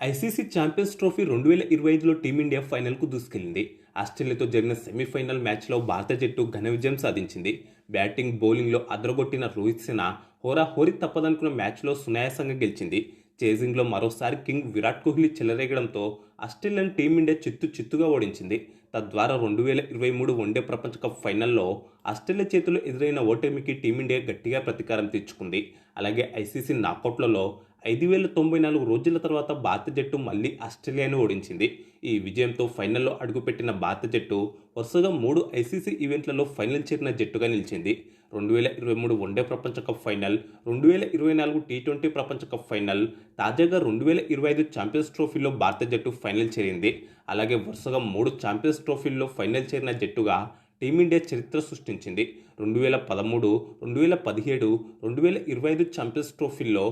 ICC champions trophy 2025లో team India ఫైనల్కు దూసుకెళ్లింది. ఆస్ట్రేలియాతో జరిగిన సెమీఫైనల్ మ్యాచ్లో భారత జట్టు ఘన విజయం సాధించింది. బ్యాటింగ్, బౌలింగ్లో అదరగొట్టిన రోహిత్ సేన హోరాహోరీ తప్పదనుకున్న మ్యాచ్లో సునాయాసంగా గెలిచింది. చేజింగ్లో మరోసారి కింగ్ విరాట్ కోహ్లీ చెలరేగడంతో ఆస్ట్రేలియన్ టీమిండియా చిత్తుగా ఓడించింది. తద్వారా 2023 వన్డే ప్రపంచ కప్ ఫైనల్లో ఆస్ట్రేలియా చేతిలో ఎదురైన ఓటమికి టీమిండియా గట్టిగా ప్రతీకారం తీర్చుకుంది. అలాగే ఐసీసీ నాకౌట్లలో 5094 రోజుల తర్వాత భారత జట్టు మళ్లీ ఆస్ట్రేలియాను ఓడించింది. ఈ విజయంతో ఫైనల్లో అడుగుపెట్టిన భారత జట్టు వరుసగా 3 ఐసీసీ ఈవెంట్లలో ఫైనల్ చేరిన జట్టుగా నిలిచింది. 2023 వన్డే ప్రపంచ కప్ ఫైనల్, 2024 టీ20 ప్రపంచ కప్ ఫైనల్, తాజాగా 2025 ఛాంపియన్స్ ట్రోఫీలో భారత జట్టు ఫైనల్ చేరింది. అలాగే వరుసగా 3 ఛాంపియన్స్ ట్రోఫీల్లో ఫైనల్ చేరిన జట్టుగా టీమిండియా చరిత్ర సృష్టించింది. 2013, 2017, 2025 ఛాంపియన్స్ ట్రోఫీల్లో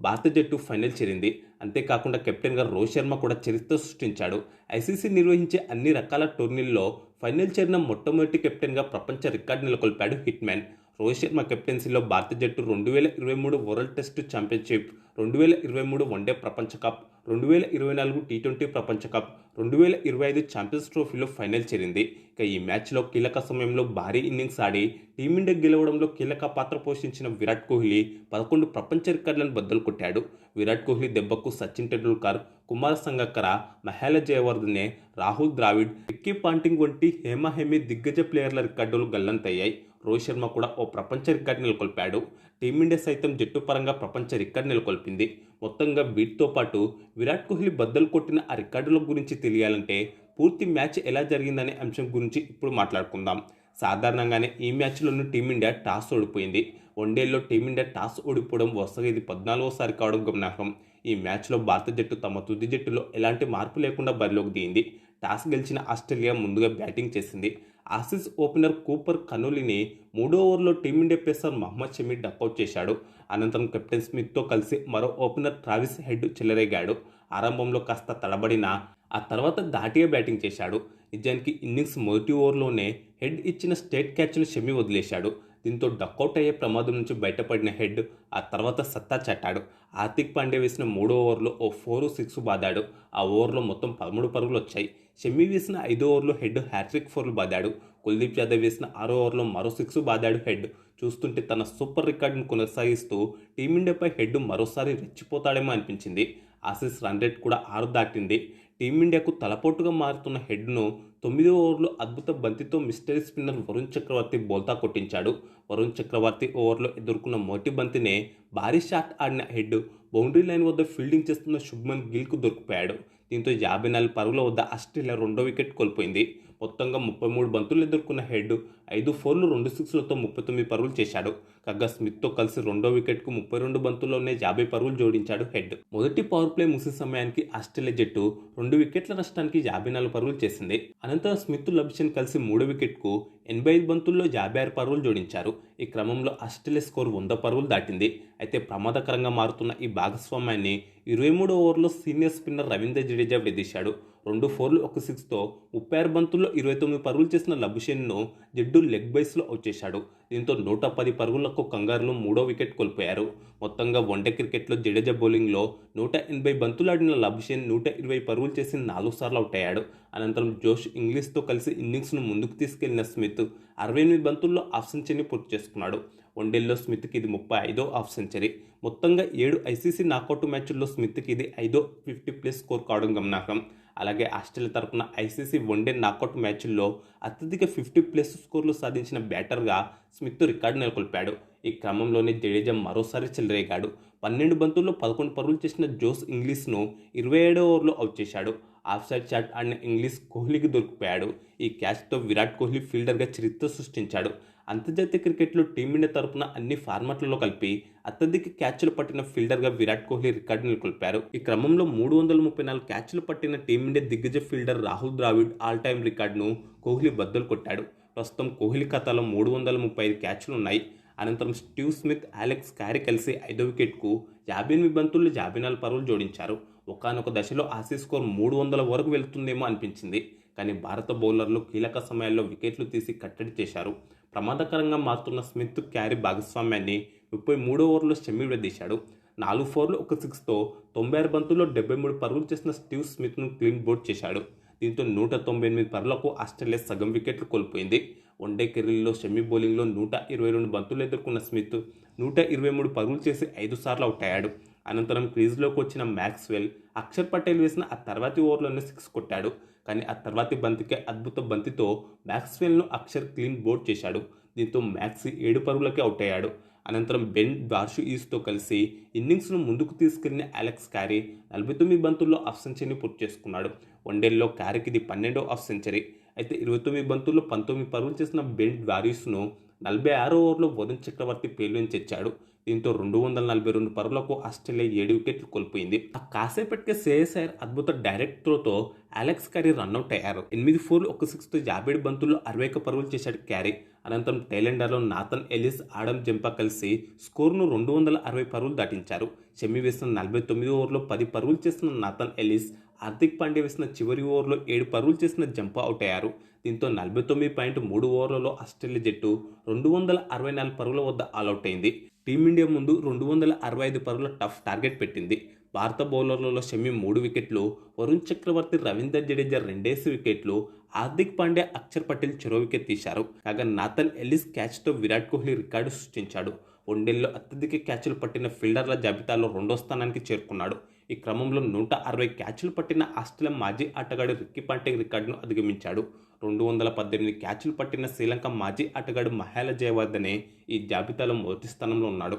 భారత జట్టు ఫైనల్ చేరింది. అంతేకాకుండా కెప్టెన్గా రోహిత్ శర్మ కూడా చరిత్ర సృష్టించాడు. ఐసీసీ నిర్వహించే అన్ని రకాల టోర్నీల్లో ఫైనల్ చేరిన మొట్టమొదటి కెప్టెన్గా ప్రపంచ రికార్డు నెలకొల్పాడు హిట్ మ్యాన్. రోహిత్ శర్మ కెప్టెన్సీలో భారత జట్టు 2023 వరల్డ్ టెస్ట్ ఛాంపియన్షిప్, 2023 వన్డే ప్రపంచ కప్, 2024 టీ20 ప్రపంచ కప్, 2025 ఛాంపియన్స్ ట్రోఫీలో ఫైనల్ చేరింది. ఇక ఈ మ్యాచ్లో కీలక సమయంలో భారీ ఇన్నింగ్స్ ఆడి టీమిండియా గెలవడంలో కీలక పాత్ర పోషించిన విరాట్ కోహ్లీ 11 ప్రపంచ రికార్డులను బద్దలు కొట్టాడు. విరాట్ కోహ్లీ దెబ్బకు సచిన్ టెండూల్కర్, కుమార్ సంగక్కర, మహేల జయవర్ధనే, రాహుల్ ద్రావిడ్, రిక్కీ పాంటింగ్ వంటి హేమహేమి దిగ్గజ ప్లేయర్ల రికార్డులు గల్లంతయ్యాయి. రోహిత్ శర్మ కూడా ఓ ప్రపంచ రికార్డు నెలకొల్పాడు. టీమిండియా సైతం జట్టు పరంగా ప్రపంచ రికార్డు నెలకొల్పింది. మొత్తంగా వీటితో పాటు విరాట్ కోహ్లీ బద్దలు కొట్టిన ఆ రికార్డుల గురించి తెలియాలంటే పూర్తి మ్యాచ్ ఎలా జరిగిందనే అంశం గురించి ఇప్పుడు మాట్లాడుకుందాం. సాధారణంగానే ఈ మ్యాచ్లోనూ టీమిండియా టాస్ ఓడిపోయింది. వన్డేల్లో టీమిండియా టాస్ ఓడిపోవడం వరుసగా ఇది 14వసారి కావడం గమనార్హం. ఈ మ్యాచ్లో భారత జట్టు తమ తుది జట్టులో ఎలాంటి మార్పు లేకుండా బరిలోకి దిగింది. టాస్ గెలిచిన ఆస్ట్రేలియా ముందుగా బ్యాటింగ్ చేసింది. ఆసీస్ ఓపెనర్ కూపర్ కనోలీని 3వ ఓవర్లో team India pacer Mohammed Shami duck out చేశాడు. అనంతరం కెప్టెన్ స్మిత్తో కలిసి మరో ఓపెనర్ ట్రావిస్ హెడ్ చెలరేగాడు. ఆరంభంలో కాస్త తడబడినా ఆ తర్వాత ధాటిగా బ్యాటింగ్ చేశాడు. నిజానికి ఇన్నింగ్స్ మొదటి ఓవర్లోనే హెడ్ ఇచ్చిన స్ట్రైట్ క్యాచ్ను షమి వదిలేశాడు. దీంతో డకౌట్ అయ్యే ప్రమాదం నుంచి బయటపడిన హెడ్ ఆ తర్వాత సత్తా చాటాడు. హార్దిక్ పాండ్యా వేసిన 3వ ఓవర్లో ఓ 4-6 బాదాడు. ఆ ఓవర్లో మొత్తం 13 పరుగులు వచ్చాయి. షమి వేసిన 5వ ఓవర్లో హెడ్ హ్యాట్రిక్ 4లు బాదాడు. కుల్దీప్ యాదవ్ వేసిన 6వ ఓవర్లో మరో 6 బాదాడు హెడ్. చూస్తుంటే తన సూపర్ రికార్డును కొనసాగిస్తూ టీమిండియాపై హెడ్ మరోసారి రెచ్చిపోతాడేమో అనిపించింది. ఆసీస్ రన్ రేట్ కూడా 6 దాటింది. టీమిండియాకు తలపోటుగా మారుతున్న హెడ్ను 9వ ఓవర్లో అద్భుత బంతితో మిస్టరీ స్పిన్నర్ వరుణ్ చక్రవర్తి బోల్తా కొట్టించాడు. వరుణ్ చక్రవర్తి ఓవర్లో ఎదుర్కొన్న మొదటి బంతినే భారీ షాట్ ఆడిన హెడ్ బౌండరీ లైన్ వద్ద ఫీల్డింగ్ చేస్తున్న శుభ్మన్ గిల్కు దొరికిపోయాడు. దీంతో 54 పరుగుల వద్ద ఆస్ట్రేలియా 2వ వికెట్ కోల్పోయింది. మొత్తంగా 33 బంతులు ఎదుర్కొన్న హెడ్ 5 4లు 2 6లతో 39 పరుగులు చేశాడు. కాగా స్మిత్తో కలిసి 2వ వికెట్కు 32 బంతుల్లోనే 50 పరుగులు జోడించాడు హెడ్. మొదటి పవర్ ప్లే ముగిసే సమయానికి ఆస్ట్రేలియా జట్టు 2 వికెట్ల నష్టానికి 54 పరుగులు చేసింది. అనంతరం స్మిత్, లబుషేన్ కలిసి 3వ వికెట్కు 85 బంతుల్లో 56 పరుగులు జోడించారు. ఈ క్రమంలో ఆస్ట్రేలియా స్కోర్ 100 పరుగులు దాటింది. అయితే ప్రమాదకరంగా మారుతున్న ఈ భాగస్వామ్యాన్ని 23వ ఓవర్లో సీనియర్ స్పిన్నర్ రవీంద్ర జడేజా విదిశాడు. 2 4లు 1 6తో 36 బంతుల్లో 29 పరుగులు చేసిన లబుషేన్ను జడ్డు లెగ్ బైస్లో అవుట్ చేశాడు. దీంతో 110 పరుగులకు కంగారులో 3వ వికెట్ కోల్పోయారు. మొత్తంగా వన్డే క్రికెట్లో జడేజా బౌలింగ్లో 180 బంతులు ఆడిన లబుషేన్ 120 పరుగులు చేసి 4 సార్లు అవుట్ అయ్యాడు. అనంతరం జోష్ ఇంగ్లీష్తో కలిసి ఇన్నింగ్స్ను ముందుకు తీసుకెళ్లిన స్మిత్ 68 బంతుల్లో హాఫ్ సెంచరీని పూర్తి చేసుకున్నాడు. వన్డేల్లో స్మిత్కి ఇది 35వ హాఫ్ సెంచరీ. మొత్తంగా 7 ఐసీసీ నాకౌట్ మ్యాచ్ల్లో స్మిత్కి ఇది 5వ 50+ స్కోర్ కావడం గమనార్హం. అలాగే ఆస్ట్రేలియా తరపున ఐసీసీ వన్డే నాకౌట్ మ్యాచ్ల్లో అత్యధిక 50+ స్కోర్లు సాధించిన బ్యాటర్గా స్మిత్ రికార్డు నెలకొల్పాడు. ఈ క్రమంలోనే జడేజా మరోసారి చెలరేగాడు. 12 బంతుల్లో 11 పరుగులు చేసిన జోస్ ఇంగ్లీష్ను 27వ ఓవర్లో అవుట్ చేశాడు. ఆఫ్ సైడ్ షాట్ ఆడిన ఇంగ్లీష్ కోహ్లీకి దొరికిపోయాడు. ఈ క్యాచ్తో విరాట్ కోహ్లీ ఫీల్డర్గా చరిత్ర సృష్టించాడు. అంతర్జాతీయ క్రికెట్లో టీమిండియా తరపున అన్ని ఫార్మాట్లలో కలిపి అత్యధిక క్యాచ్లు పట్టిన ఫీల్డర్గా విరాట్ కోహ్లీ రికార్డు నెలకొల్పారు. ఈ క్రమంలో 334 క్యాచ్లు పట్టిన టీమిండియా దిగ్గజ fielder Rahul Dravid all time రికార్డును కోహ్లీ బద్దలు కొట్టాడు. ప్రస్తుతం కోహ్లీ ఖాతాలో 335 క్యాచ్లు ఉన్నాయి. అనంతరం స్టీవ్ స్మిత్, అలెక్స్ క్యారీ కలిసి 5వ వికెట్కు 58 బంతుల్లో 54 పరుగులు జోడించారు. ఒకానొక దశలో ఆసీస్ స్కోర్ 300 వరకు వెళ్తుందేమో అనిపించింది. కానీ భారత బౌలర్లు కీలక సమయాల్లో వికెట్లు తీసి కట్టడి చేశారు. ప్రమాదకరంగా మారుతున్న స్మిత్, క్యారీ భాగస్వామ్యాన్ని 33వ ఓవర్లో షమి విడదీశాడు. 4 4లు 1 6తో 96 బంతుల్లో 73 పరుగులు చేసిన స్టీవ్ స్మిత్ను క్లీన్ బౌల్డ్ చేశాడు. దీంతో 198 పరుగులకు ఆస్ట్రేలియా సగం వికెట్లు కోల్పోయింది. వన్డే కెరీర్లో షమి బౌలింగ్లో 122 బంతులు ఎదుర్కొన్న స్మిత్ 123 పరుగులు చేసి 5 సార్లు అవుట్ అయ్యాడు. అనంతరం క్రీజ్లోకి వచ్చిన మ్యాక్స్వెల్ అక్షర్ పటేల్ వేసిన ఆ తర్వాతి ఓవర్లోనే 6 కొట్టాడు. కానీ ఆ తర్వాతి బంతికే అద్భుత బంతితో మ్యాక్స్వెల్ను అక్షర్ క్లీన్ బౌల్డ్ చేశాడు. దీంతో మ్యాక్సీ 7 పరుగులకే అవుట్ అయ్యాడు. అనంతరం బెన్ వార్షుఈస్తో కలిసి ఇన్నింగ్స్ను ముందుకు తీసుకెళ్లిన అలెక్స్ క్యారీ 49 బంతుల్లో హాఫ్ సెంచరీని పూర్తి చేసుకున్నాడు. వన్డేల్లో క్యారీకి ఇది 12వ హాఫ్ సెంచరీ. అయితే 29 బంతుల్లో 19 పరుగులు చేసిన బెన్ వార్షును 46 ఓవర్లో వరుణ్ చక్రవర్తి పేలుని తెచ్చాడు. దీంతో 242 పరుగులకు ఆస్ట్రేలియా 7 వికెట్లు కోల్పోయింది. ఆ కాసేపటికే శ్రేయస్ అయ్యర్ అద్భుత డైరెక్ట్ త్రోతో అలెక్స్ క్యారీ రన్అట్ అయ్యారు. 8 4లు 1 6తో 57 బంతుల్లో 61 పరుగులు చేశాడు క్యారీ. అనంతరం టైలెండర్లో నాథన్ ఎలిస్, ఆడమ్ జంపా కలిసి స్కోర్ను 260 పరుగులు దాటించారు. షమి వేసిన 49 ఓవర్లో 10 పరుగులు చేసిన నాథన్ ఎలిస్, హార్దిక్ పాండ్యా వేసిన చివరి ఓవర్లో 7 పరుగులు చేసిన జంపా అవుట్ అయ్యారు. దీంతో 49.3 ఓవర్లలో ఆస్ట్రేలియా జట్టు 264 పరుగుల వద్ద ఆల్అవుట్ అయింది. టీమిండియా ముందు 265 పరుగుల టఫ్ టార్గెట్ పెట్టింది. భారత బౌలర్లలో షమి 3 వికెట్లు, వరుణ్ చక్రవర్తి, రవీందర్ జడేజా 2 వికెట్లు, హార్దిక్ పాండ్యా, అక్షర్ పటేల్ చెరో వికెట్ తీశారు. కాగా నాథన్ ఎల్లిస్ క్యాచ్తో విరాట్ కోహ్లీ రికార్డు సృష్టించాడు. వన్డేల్లో అత్యధిక క్యాచ్లు పట్టిన ఫీల్డర్ల జాబితాలో 2వ స్థానానికి చేరుకున్నాడు. ఈ క్రమంలో 160 క్యాచ్లు పట్టిన ఆస్ట్రేలియా మాజీ ఆటగాడు రిక్కీ పాంటింగ్ రికార్డును అధిగమించాడు. 218 క్యాచ్లు పట్టిన శ్రీలంక మాజీ ఆటగాడు మహేల జయవర్ధనే ఈ జాబితాలో మొదటి స్థానంలో ఉన్నాడు.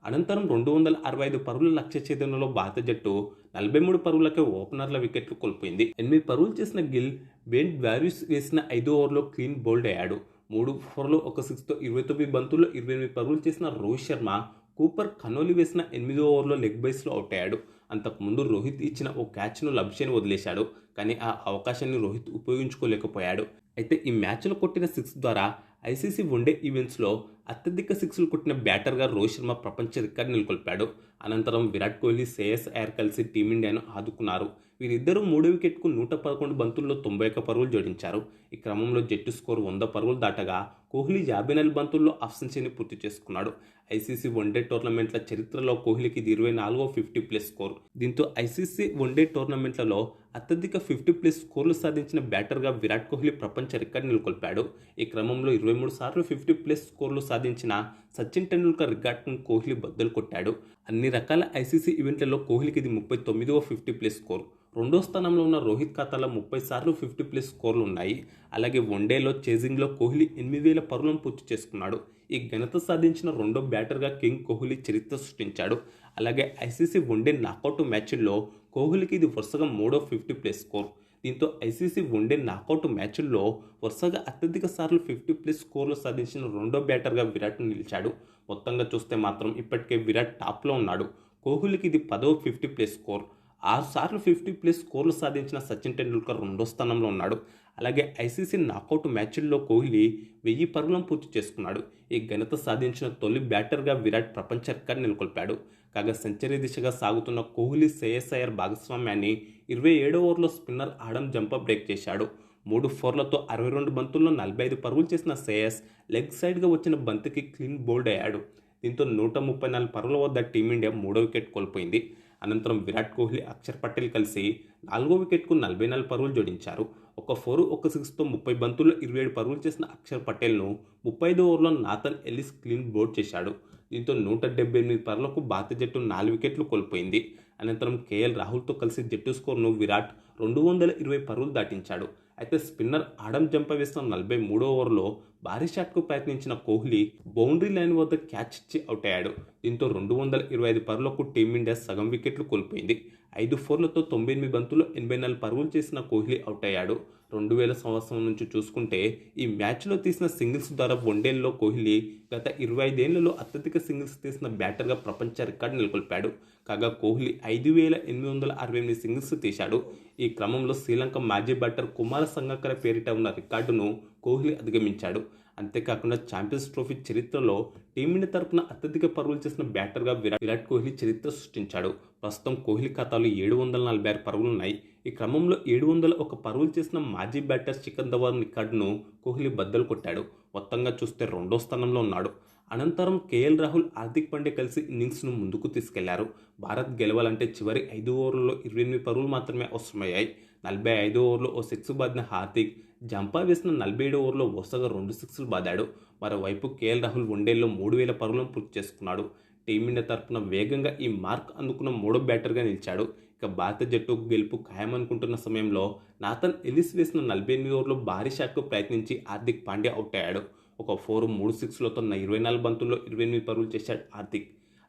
అనంతరం 265 పరుగుల లక్ష్య ఛేదనలో భారత జట్టు 43 పరుగులకే ఓపెనర్ల వికెట్లు కోల్పోయింది. 8 పరుగులు చేసిన గిల్, బెన్ వార్షు వేసిన 5 ఓవర్లో క్లీన్ బౌల్డ్ అయ్యాడు. 3 4లు 1 6తో 29 బంతుల్లో 28 పరుగులు చేసిన రోహిత్ శర్మ, కూపర్ కనోలి వేసిన 8 ఓవర్లో లెగ్ బైస్లో అవుట్ అయ్యాడు. అంతకుముందు రోహిత్ ఇచ్చిన ఓ క్యాచ్ను లబ్షేన్ వదిలేశాడు. కానీ ఆ అవకాశాన్ని రోహిత్ ఉపయోగించుకోలేకపోయాడు. అయితే ఈ మ్యాచ్లో కొట్టిన 6 ద్వారా ఐసీసీ వన్డే ఈవెంట్స్లో అత్యధిక 6లు కొట్టిన బ్యాటర్గా రోహిత్ శర్మ ప్రపంచ రికార్డు నెలకొల్పాడు. అనంతరం విరాట్ కోహ్లీ, శ్రేయస్ అయ్యర్ కలిసి టీమిండియాను ఆదుకున్నారు. వీరిద్దరూ 3 వికెట్కు 111 బంతుల్లో 91 పరుగులు జోడించారు. ఈ క్రమంలో జట్టు స్కోరు 100 పరుగులు దాటగా కోహ్లీ 54 బంతుల్లో హాఫ్ సెంచరీని పూర్తి చేసుకున్నాడు. ఐసీసీ వన్డే టోర్నమెంట్ల చరిత్రలో కోహ్లీకి ఇది 24వ 50+ స్కోర్. దీంతో ఐసీసీ వన్డే టోర్నమెంట్లలో అత్యధిక 50+ స్కోర్లు సాధించిన బ్యాటర్గా విరాట్ కోహ్లీ ప్రపంచ రికార్డు నెలకొల్పాడు. ఈ క్రమంలో 23 సార్లు 50+ స్కోర్లు సాధించిన సచిన్ టెండూల్కర్ రికార్డును కోహ్లీ బద్దలు కొట్టాడు. అన్ని రకాల ఐసీసీ ఈవెంట్లలో కోహ్లీకి ఇది 39వ 50+ స్కోర్. 2వ స్థానంలో ఉన్న రోహిత్ ఖాతాలో 30 సార్లు 50+ స్కోర్లు ఉన్నాయి. అలాగే వన్డేలో చేజింగ్లో కోహ్లీ 8000 పరుగులను పూర్తి చేసుకున్నాడు. ఈ ఘనత సాధించిన 2వ బ్యాటర్గా కింగ్ కోహ్లీ చరిత్ర సృష్టించాడు. అలాగే ఐసీసీ వన్డే నాకౌట్ మ్యాచ్ల్లో కోహ్లీకి ఇది వరుసగా 3వ 50+ స్కోర్. దీంతో ఐసీసీ వన్డే నాకౌట్ మ్యాచ్ల్లో వరుసగా అత్యధిక సార్లు 50+ స్కోర్లు సాధించిన 2వ బ్యాటర్గా విరాట్ నిలిచాడు. మొత్తంగా చూస్తే మాత్రం ఇప్పటికే విరాట్ టాప్లో ఉన్నాడు. కోహ్లీకి ఇది 10వ 50+ స్కోర్. 6 సార్లు 50+ స్కోర్లు సాధించిన సచిన్ టెండూల్కర్ 2వ స్థానంలో ఉన్నాడు. అలాగే ఐసీసీ నాకౌట్ మ్యాచ్ల్లో కోహ్లీ 1000 పరుగులను పూర్తి చేసుకున్నాడు. ఈ ఘనత సాధించిన తొలి బ్యాటర్గా విరాట్ ప్రపంచ రికార్డు నెలకొల్పాడు. కాగా సెంచరీ దిశగా సాగుతున్న కోహ్లీ, శ్రేయస్ అయ్యర్ భాగస్వామ్యాన్ని 27వ ఓవర్లో స్పిన్నర్ ఆడమ్ జంపా బ్రేక్ చేశాడు. 3 4లతో 62 బంతుల్లో 45 పరుగులు చేసిన శ్రేయస్ లెగ్ సైడ్గా వచ్చిన బంతికి క్లీన్ బౌల్డ్ అయ్యాడు. దీంతో 134 పరుగుల వద్ద టీమిండియా 3వ వికెట్ కోల్పోయింది. అనంతరం విరాట్ కోహ్లీ, అక్షర్ పటేల్ కలిసి 4వ వికెట్కు 44 పరుగులు జోడించారు. 1 4 1 6తో 30 బంతుల్లో 27 పరుగులు చేసిన అక్షర్ పటేల్ను 35వ ఓవర్లో నాథన్ ఎల్లిస్ క్లీన్ బౌల్డ్ చేశాడు. దీంతో 178 పరుగులకు భారత జట్టు 4 వికెట్లు కోల్పోయింది. అనంతరం కేఎల్ రాహుల్తో కలిసి జట్టు స్కోర్ను విరాట్ 220 పరుగులు దాటించాడు. అయితే స్పిన్నర్ ఆడమ్ జంపా వేసిన 43వ ఓవర్లో భారీ షాట్కు ప్రయత్నించిన కోహ్లీ బౌండరీ లైన్ వద్ద క్యాచ్ ఇచ్చి అవుట్ అయ్యాడు. దీంతో 225 పరుగులకు టీమిండియా సగం వికెట్లు కోల్పోయింది. 5 4లతో 98 బంతుల్లో 84 పరుగులు చేసిన కోహ్లీ అవుట్ అయ్యాడు. 2000 సంవత్సరం నుంచి చూసుకుంటే ఈ మ్యాచ్లో తీసిన సింగిల్స్ ద్వారా వన్డేల్లో కోహ్లీ గత 25 ఏళ్లలో అత్యధిక సింగిల్స్ తీసిన బ్యాటర్గా ప్రపంచ రికార్డు నెలకొల్పాడు. కాగా కోహ్లీ 5868 సింగిల్స్ తీశాడు. ఈ క్రమంలో శ్రీలంక మాజీ బ్యాటర్ కుమార సంగక్కర పేరిట ఉన్న రికార్డును కోహ్లీ అధిగమించాడు. అంతేకాకుండా ఛాంపియన్స్ ట్రోఫీ చరిత్రలో టీమిండియా తరపున అత్యధిక పరుగులు చేసిన బ్యాటర్గా విరాట్ కోహ్లీ చరిత్ర సృష్టించాడు. ప్రస్తుతం కోహ్లీ ఖాతాలో 746 పరుగులున్నాయి. ఈ క్రమంలో 701 పరుగులు చేసిన మాజీ బ్యాటర్ శిఖర్ ధవన్ రికార్డును కోహ్లీ బద్దలు కొట్టాడు. మొత్తంగా చూస్తే 2వ స్థానంలో ఉన్నాడు. అనంతరం కేఎల్ రాహుల్, హార్దిక్ పాండ్యా కలిసి ఇన్నింగ్స్ను ముందుకు తీసుకెళ్లారు. భారత్ గెలవాలంటే చివరి 5 ఓవర్లలో 28 పరుగులు మాత్రమే అవసరమయ్యాయి. 45 ఓవర్లో ఓ సిక్స్ బాదిన హార్దిక్, జంపా వేసిన 47 ఓవర్లో వరుసగా 2 సిక్స్లు బాదాడు. మరోవైపు కేఎల్ రాహుల్ వన్డేల్లో 3000 పరుగులను పూర్తి చేసుకున్నాడు. టీమిండియా తరపున వేగంగా ఈ మార్క్ అందుకున్న మూడో బ్యాటర్గా నిలిచాడు. ఇక భారత జట్టు గెలుపు ఖాయమనుకుంటున్న సమయంలో నాథన్ ఎలిస్ వేసిన 48 ఓవర్లో భారీ షాట్కు ప్రయత్నించి హార్దిక్ పాండ్యా అవుట్ అయ్యాడు. ఒక 4, 3 సిక్స్లతో 24 బంతుల్లో 28 పరుగులు చేశాడు హార్దిక్.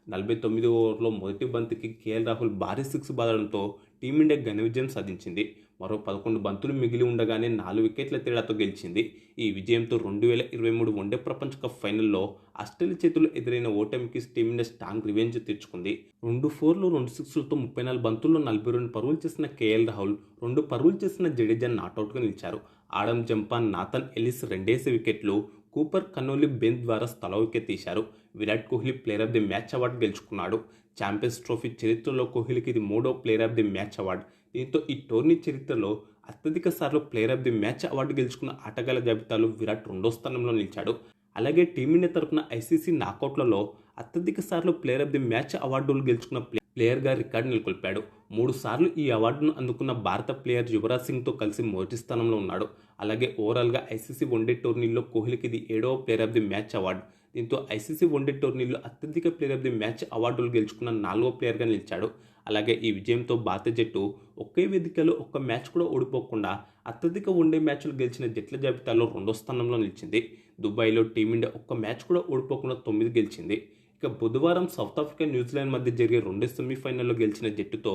49 ఓవర్లో మొదటి బంతికి కేఎల్ రాహుల్ భారీ సిక్స్ బాదడంతో టీమిండియా ఘన విజయం సాధించింది. మరో 11 బంతులు మిగిలి ఉండగానే 4 వికెట్ల తేడాతో గెలిచింది. ఈ విజయంతో 2023 వన్డే ప్రపంచ కప్ ఫైనల్లో ఆస్ట్రేలియా చేతుల్లో ఎదురైన ఓటమికి టీమిండియా స్ట్రాంగ్ రివెంజ్ తీర్చుకుంది. 2 4లు 2 సిక్స్లతో 34 బంతుల్లో 42 పరుగులు చేసిన కేఎల్ రాహుల్, 2 పరుగులు చేసిన జడేజా నాటౌట్గా నిలిచారు. ఆడమ్ జంపా, నాథన్ ఎలిస్ రెండేసి వికెట్లు, కూపర్ కనోలి బెన్ ద్వారా తలా వికెట్ తీశారు. Virat Kohli player of the match award గెలుచుకున్నాడు. ఛాంపియన్స్ ట్రోఫీ చరిత్రలో కోహ్లీకి ఇది 3వ player of the match award. దీంతో ఈ టోర్నీ చరిత్రలో అత్యధిక సార్లు player of the match award గెలుచుకున్న ఆటగాళ్ల జాబితాలో విరాట్ 2వ స్థానంలో నిలిచాడు. అలాగే టీమిండియా తరపున ఐసీసీ నాకౌట్లలో అత్యధిక సార్లు ప్లేయర్ ఆఫ్ ది మ్యాచ్ అవార్డులు గెలుచుకున్న ప్లేయర్గా రికార్డు నెలకొల్పాడు. 3 సార్లు ఈ అవార్డును అందుకున్న భారత ప్లేయర్ యువరాజ్ సింగ్తో కలిసి మొదటి స్థానంలో ఉన్నాడు. అలాగే ఓవరాల్గా ఐసీసీ వన్డే టోర్నీలో కోహ్లీకి ఇది 7వ player of the match award. దీంతో ఐసీసీ వన్డే టోర్నీలో అత్యధిక ప్లేయర్ ఆఫ్ ది మ్యాచ్ అవార్డులు గెలుచుకున్న 4వ ప్లేయర్గా నిలిచాడు. అలాగే ఈ విజయంతో భారత జట్టు ఒకే వేదికలో ఒక్క మ్యాచ్ కూడా ఓడిపోకుండా అత్యధిక వన్డే మ్యాచ్లు గెలిచిన జట్ల జాబితాలో 2వ స్థానంలో నిలిచింది. దుబాయ్లో టీమిండియా ఒక్క మ్యాచ్ కూడా ఓడిపోకుండా 9 గెలిచింది. ఇక బుధవారం సౌత్ ఆఫ్రికా, న్యూజిలాండ్ మధ్య జరిగే 2 సెమీఫైనల్లో గెలిచిన జట్టుతో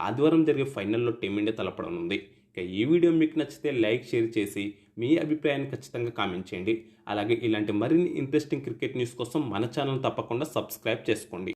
ఆదివారం జరిగే ఫైనల్లో టీమిండియా తలపడనుంది. ఇక ఈ వీడియో మీకు నచ్చితే లైక్, షేర్ చేసి మీ అభిప్రాయాన్ని ఖచ్చితంగా కామెంట్ చేయండి. అలాగే ఇలాంటి మరిన్ని ఇంట్రెస్టింగ్ క్రికెట్ న్యూస్ కోసం మన ఛానల్ తప్పకుండా సబ్స్క్రైబ్ చేసుకోండి.